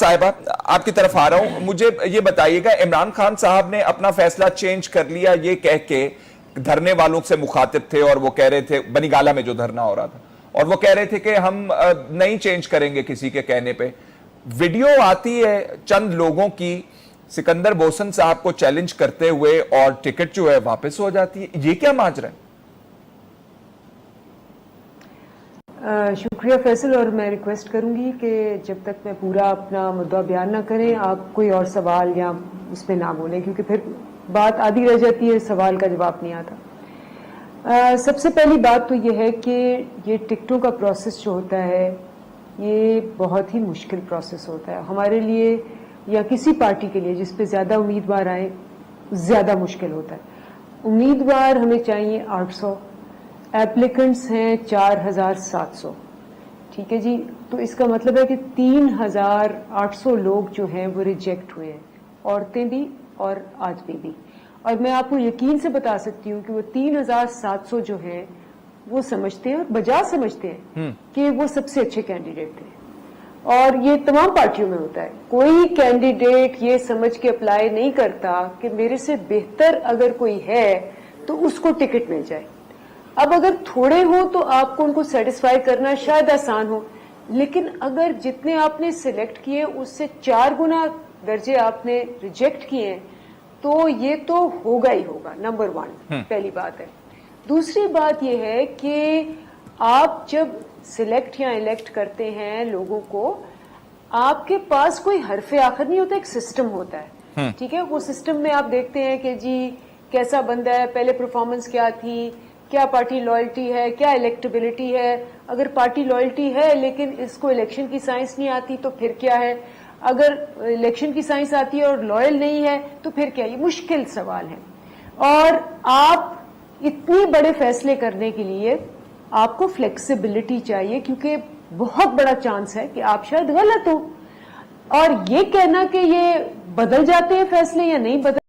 صاحبہ آپ کی طرف آ رہا ہوں, مجھے یہ بتائیے گا, عمران خان صاحب نے اپنا فیصلہ چینج کر لیا یہ کہہ کے, دھرنے والوں سے مخاطب تھے اور وہ کہہ رہے تھے, بنی گالہ میں جو دھرنا ہو رہا تھا, اور وہ کہہ رہے تھے کہ ہم نہیں چینج کریں گے کسی کے کہنے پہ. ویڈیو آتی ہے چند لوگوں کی سکندر بوسن صاحب کو چیلنج کرتے ہوئے اور ٹکٹ جو ہے واپس ہو جاتی ہے, یہ کیا ماجرا ہے؟ شکریہ فیصل, اور میں ریکویسٹ کروں گی کہ جب تک میں پورا اپنا مدعا بیان نہ کریں آپ کوئی اور سوال یا اس پہ نہ بولیں, کیونکہ پھر بات آدھی رہ جاتی ہے, سوال کا جواب نہیں آتا. سب سے پہلی بات تو یہ ہے کہ یہ ٹکٹوں کا پروسیس جو ہوتا ہے یہ بہت ہی مشکل پروسیس ہوتا ہے ہمارے لیے یا کسی پارٹی کے لیے جس پہ زیادہ امیدوار آئیں, زیادہ مشکل ہوتا ہے. امیدوار ہمیں چاہیے 800, ایپلیکنٹس ہیں 4700. ٹھیک ہے جی, تو اس کا مطلب ہے کہ 3800 لوگ جو ہیں وہ ریجیکٹ ہوئے ہیں, عورتیں بھی اور آدمی بھی. اور میں آپ کو یقین سے بتا سکتی ہوں کہ وہ 3700 جو ہیں وہ سمجھتے ہیں اور بجا سمجھتے ہیں کہ وہ سب سے اچھے کینڈیڈیٹ تھے. اور یہ تمام پارٹیوں میں ہوتا ہے, کوئی کینڈیڈیٹ یہ سمجھ کے اپلائی نہیں کرتا کہ میرے سے بہتر اگر کوئی ہے تو اس کو ٹکٹ مل جائے. اب اگر تھوڑے ہوں تو آپ کو ان کو سیٹسفائی کرنا شاید آسان ہو, لیکن اگر جتنے آپ نے سلیکٹ کیے اس سے 4 گنا درجے آپ نے ریجیکٹ کیے ہیں تو یہ تو ہوگا ہی ہوگا. نمبر 1 پہلی بات ہے. دوسری بات یہ ہے کہ آپ جب سلیکٹ یا الیکٹ کرتے ہیں لوگوں کو, آپ کے پاس کوئی حرف آخر نہیں ہوتا, ایک سسٹم ہوتا ہے. ٹھیک ہے, وہ سسٹم میں آپ دیکھتے ہیں کہ جی کیسا بندہ ہے, پہلے پرفارمنس کیا تھی, کیا پارٹی لائلٹی ہے, کیا الیکٹیبلٹی ہے. اگر پارٹی لائلٹی ہے لیکن اس کو الیکشن کی سائنس نہیں آتی تو پھر کیا ہے, اگر الیکشن کی سائنس آتی ہے اور لائل نہیں ہے تو پھر کیا. یہ مشکل سوال ہے, اور آپ اتنے بڑے فیصلے کرنے کے لیے آپ کو فلیکسیبلٹی چاہیے, کیونکہ بہت بڑا چانس ہے کہ آپ شاید غلط ہو. اور یہ کہنا کہ یہ بدل جاتے ہیں فیصلے یا نہیں بدل